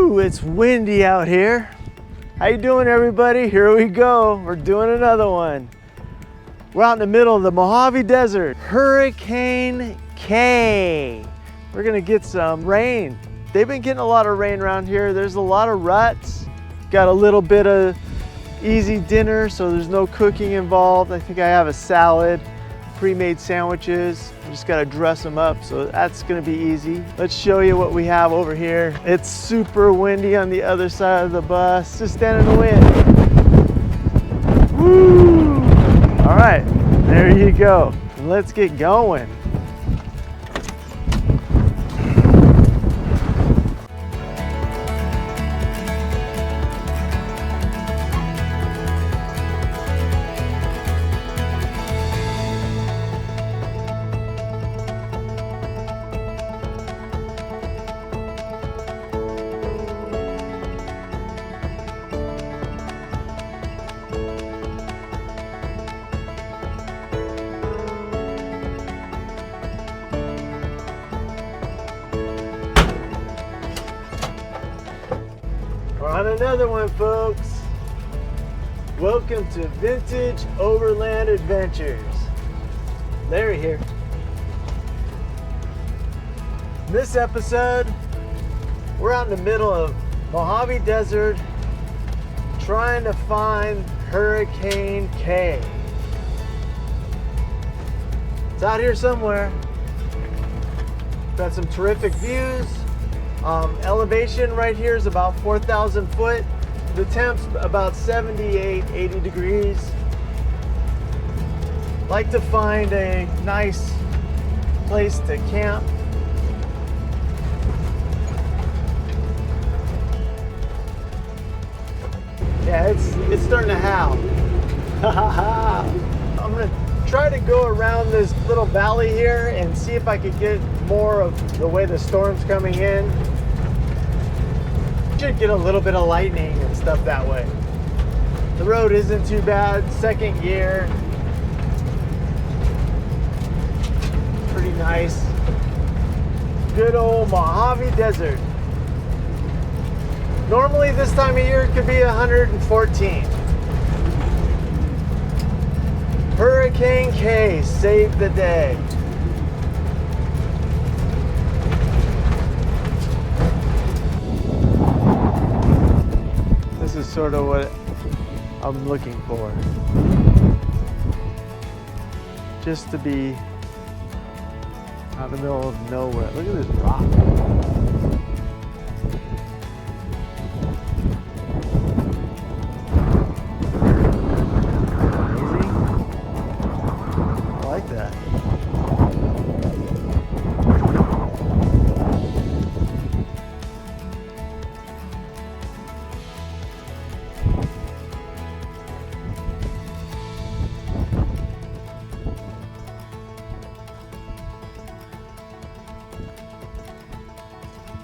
Woo, it's windy out here. How you doing, everybody? Here we go. We're doing another one. We're out in the middle of the Mojave Desert. Hurricane K. We're gonna get some rain. They've been getting a lot of rain around here. There's a lot of ruts. Got a little bit of easy dinner, so there's no cooking involved. I think I have a salad, pre-made sandwiches. I just gotta dress them up, so that's gonna be easy. Let's show you what we have over here. It's super windy on the other side of the bus. Just stand in the wind. Woo! All right, there you go. Let's get going. On another one, folks. Welcome to Vintage Overland Adventures. Larry here. In this episode, we're out in the middle of Mojave Desert trying to find Hurricane K. It's out here somewhere. Got some terrific views. Elevation right here is about 4,000 foot. The temp's about 78, 80 degrees. Like to find a nice place to camp. Yeah, it's starting to howl. I'm gonna try to go around this little valley here and see if I could get more of the way the storm's coming in. Should get a little bit of lightning and stuff that way. The road isn't too bad, second gear. Pretty nice. Good old Mojave Desert. Normally this time of year it could be 114. Hurricane K saved the day. This is sort of what I'm looking for. Just to be out in the middle of nowhere. Look at this rock.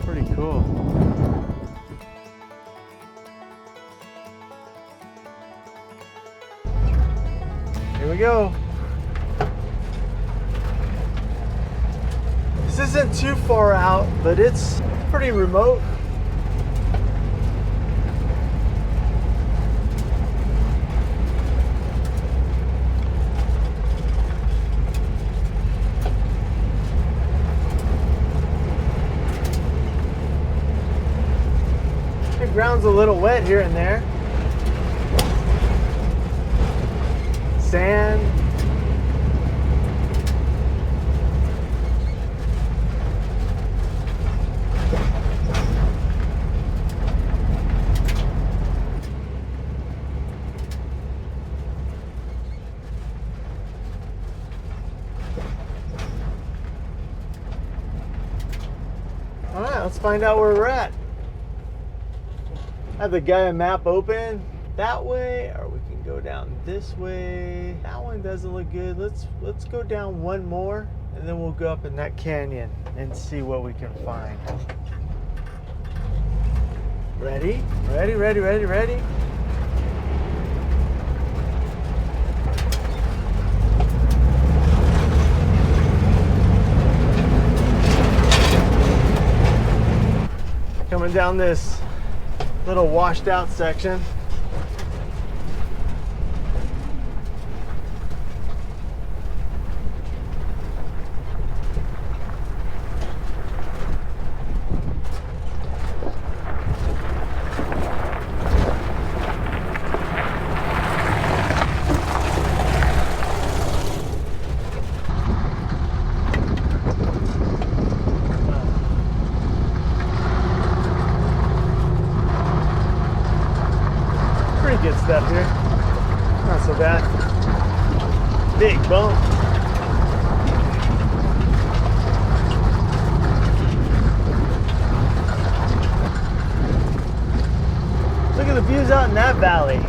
Pretty cool. Here we go. This isn't too far out, but it's pretty remote. The ground's a little wet here and there. Sand. All right, let's find out where we're at. I have the Gaia map open that way, or we can go down this way. That one doesn't look good. Let's go down one more, and then we'll go up in that canyon and see what we can find. Ready? Ready, ready, ready, ready? Coming down this Little washed out section. Good stuff here. Not so bad. Big bump. Look at the views out in that valley.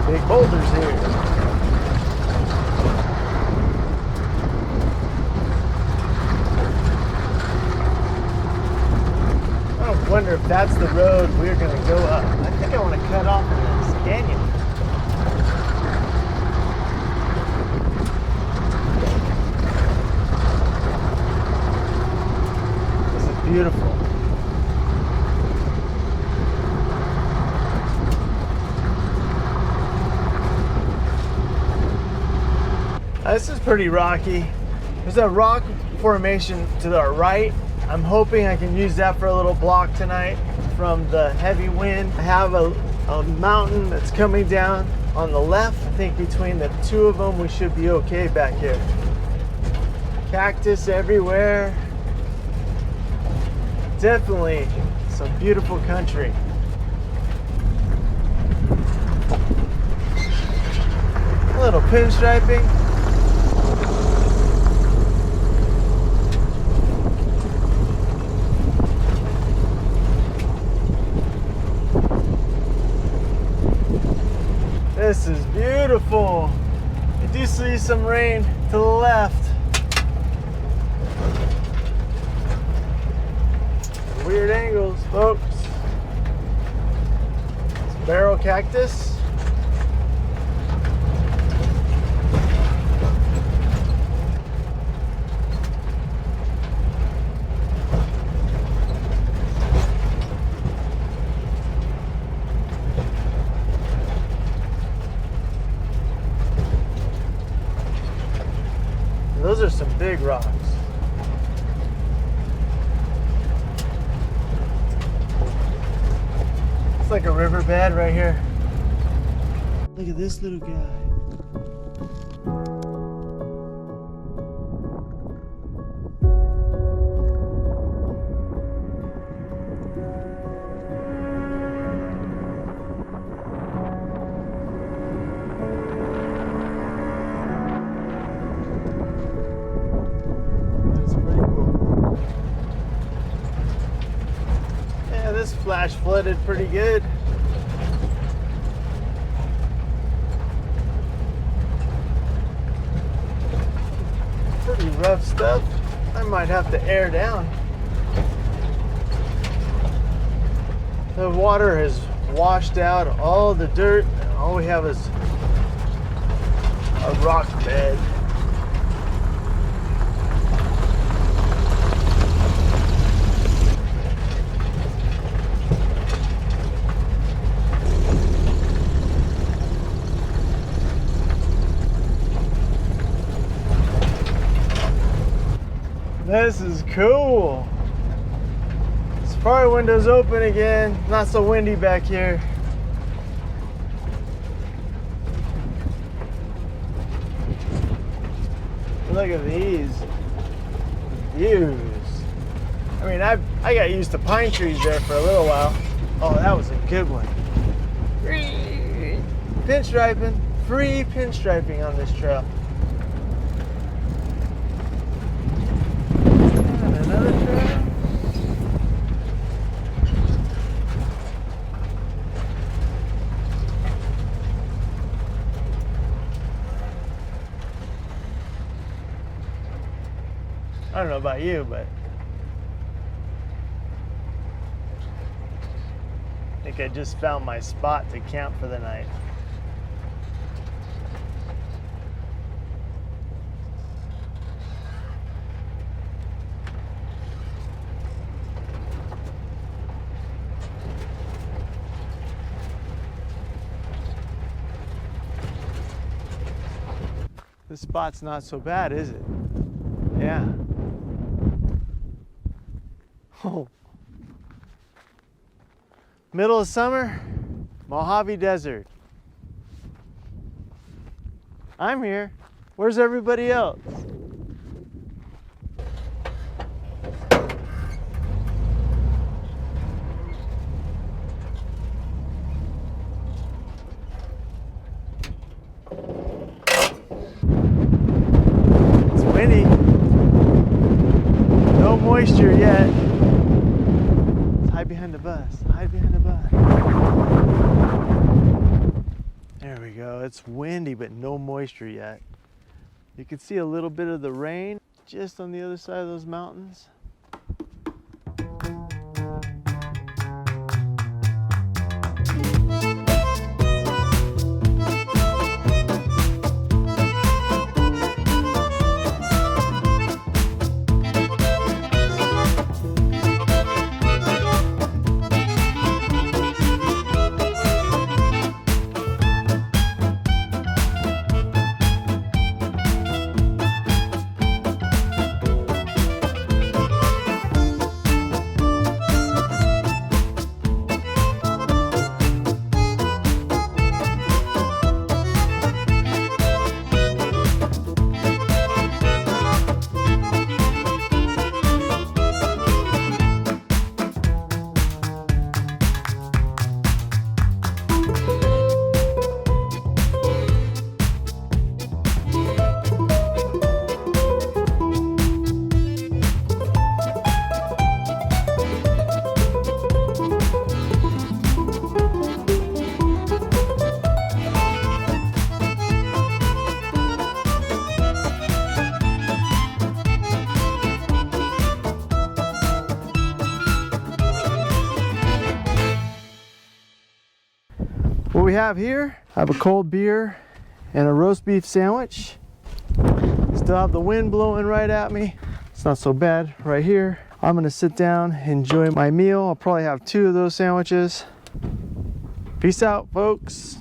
Big boulders here. I wonder if that's the road we're going to go up. I think I want to cut off in this canyon. This is beautiful. This is pretty rocky. There's a rock formation to our right. I'm hoping I can use that for a little block tonight from the heavy wind. I have a mountain that's coming down on the left. I think between the two of them we should be okay back here. Cactus everywhere. Definitely some beautiful country. A little pinstriping. This is beautiful. I do see some rain to the left. Weird angles, folks. It's barrel cactus. Those are some big rocks. It's like a riverbed right here. Look at this little guy. This flash flooded pretty good. Pretty rough stuff. I might have to air down. The water has washed out all the dirt. All we have is a rock bed. This is cool. Safari windows open again. Not so windy back here. Look at these views. I mean, I got used to pine trees there for a little while. Oh, that was a good one. Pinstriping, free pinstriping on this trail. Another trail. I don't know about you, but like I just found my spot to camp for the night. This spot's not so bad, is it? Yeah. Oh. Middle of summer, Mojave Desert. I'm here. Where's everybody else? It's windy. No moisture yet. Let's hide behind the bus. Hide behind the bus. There we go. It's windy, but no moisture yet. You can see a little bit of the rain just on the other side of those mountains. What we have here, I have a cold beer and a roast beef sandwich. Still have the wind blowing right at me. It's not so bad right here. I'm gonna sit down, enjoy my meal. I'll probably have 2 of those sandwiches. Peace out, folks.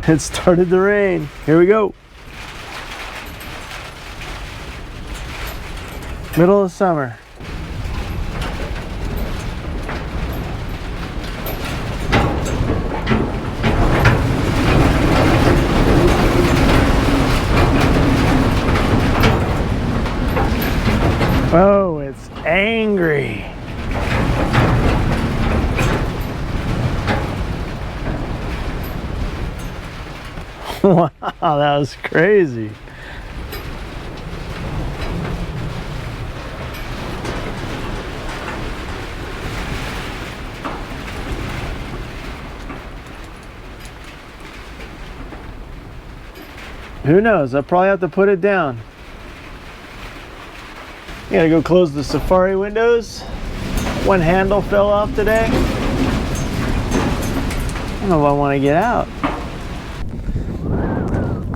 It started to rain. Here we go. Middle of summer. Oh, it's angry. Wow, that was crazy. Who knows? I'll probably have to put it down. I gotta go close the safari windows. One handle fell off today. I don't know if I want to get out.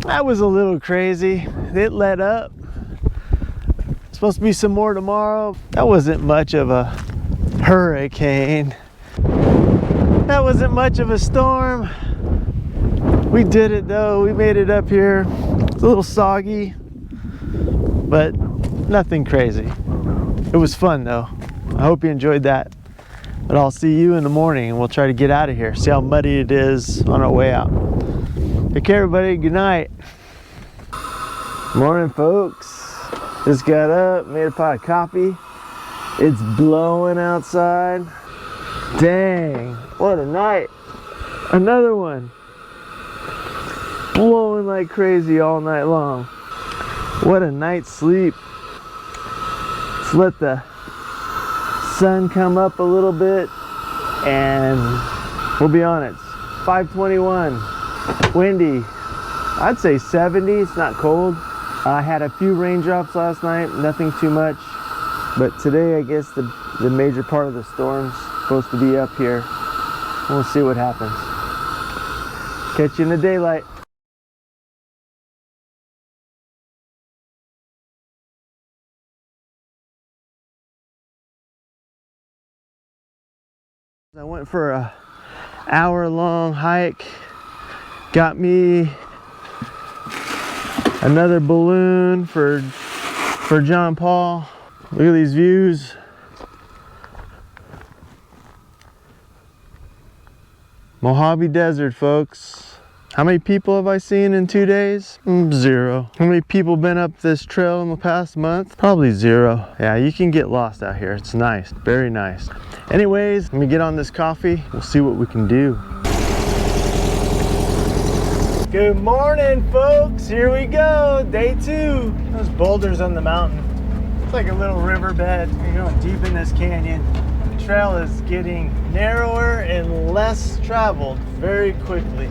That was a little crazy. It let up. Supposed to be some more tomorrow. That wasn't much of a hurricane. That wasn't much of a storm. We did it though. We made it up here. It's a little soggy, but nothing crazy. It was fun though. I hope you enjoyed that. But I'll see you in the morning and we'll try to get out of here. See how muddy it is on our way out. Take care everybody. Good night. Morning folks. Just got up, made a pot of coffee. It's blowing outside. Dang, what a night. Another one. Blowing like crazy all night long. What a night's sleep. Let's let the sun come up a little bit and we'll be on it. 5:21, windy. I'd say 70, it's not cold. I had a few raindrops last night, nothing too much. But today I guess the major part of the storm's supposed to be up here. We'll see what happens. Catch you in the daylight. I went for a hour-long hike. Got me another balloon for John Paul. Look at these views. Mojave Desert, folks. How many people have I seen in 2 days? 0. How many people been up this trail in the past month? Probably 0. Yeah, you can get lost out here. It's nice, very nice. Anyways, let me get on this coffee. We'll see what we can do. Good morning, folks. Here we go, day 2. Those boulders on the mountain. It's like a little riverbed. You're going deep in this canyon. The trail is getting narrower and less traveled very quickly.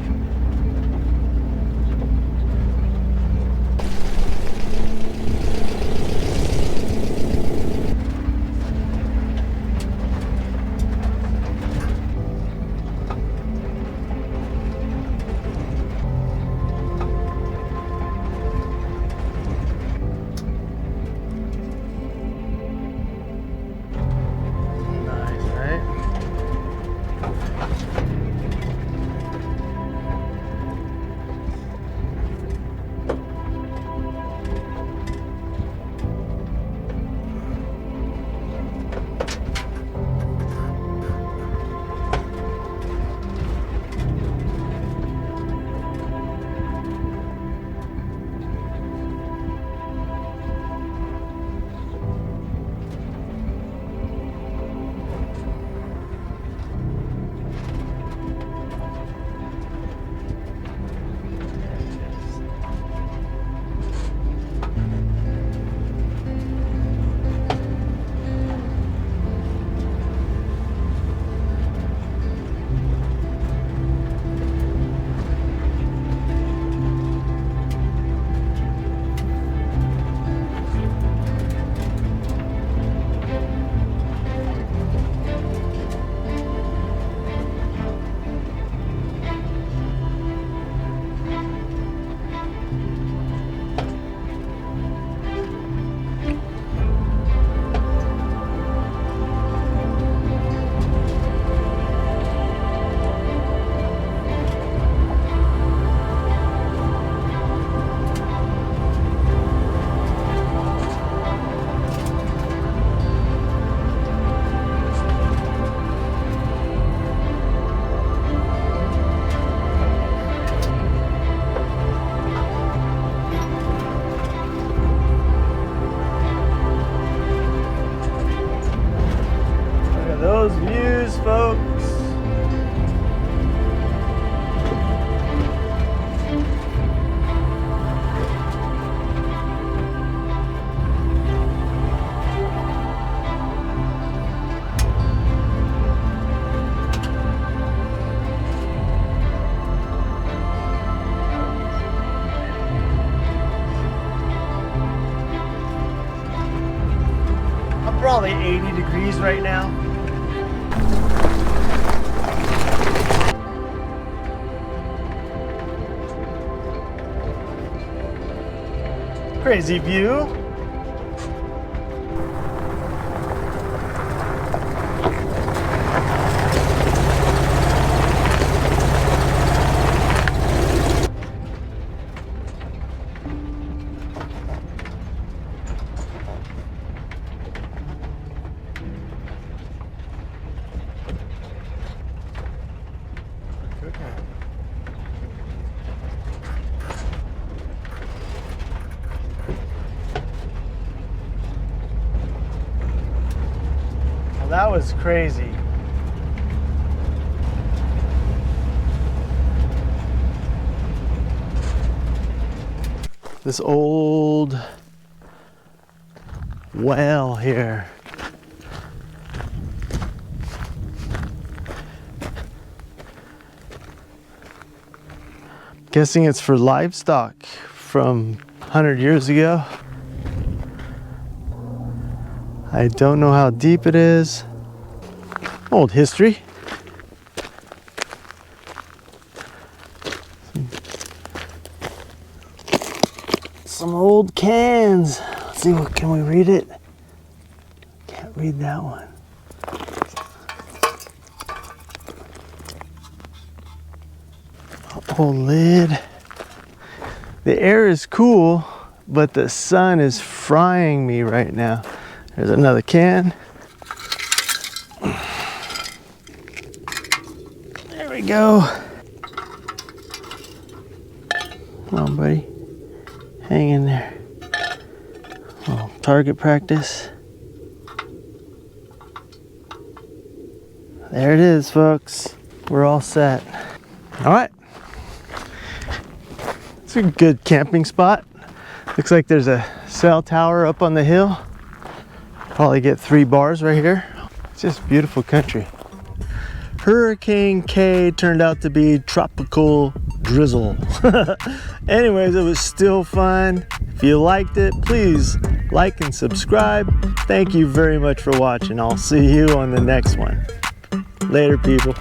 Those views, folks. I'm probably 80 degrees right now. Crazy view. That was crazy. This old well here. Guessing it's for livestock from 100 years ago. I don't know how deep it is. Old history. some old cans. Let's see, what can we read it? Can't read that one. Old lid. The air is cool, but the sun is frying me right now. There's another can. There we go. Come on, buddy. Hang in there. Little target practice. There it is, folks. We're all set. All right. It's a good camping spot. Looks like there's a cell tower up on the hill. Probably get 3 bars right here. It's just beautiful country. Hurricane K turned out to be tropical drizzle. Anyways, it was still fun. If you liked it, please like and subscribe. Thank you very much for watching. I'll see you on the next one. Later, people.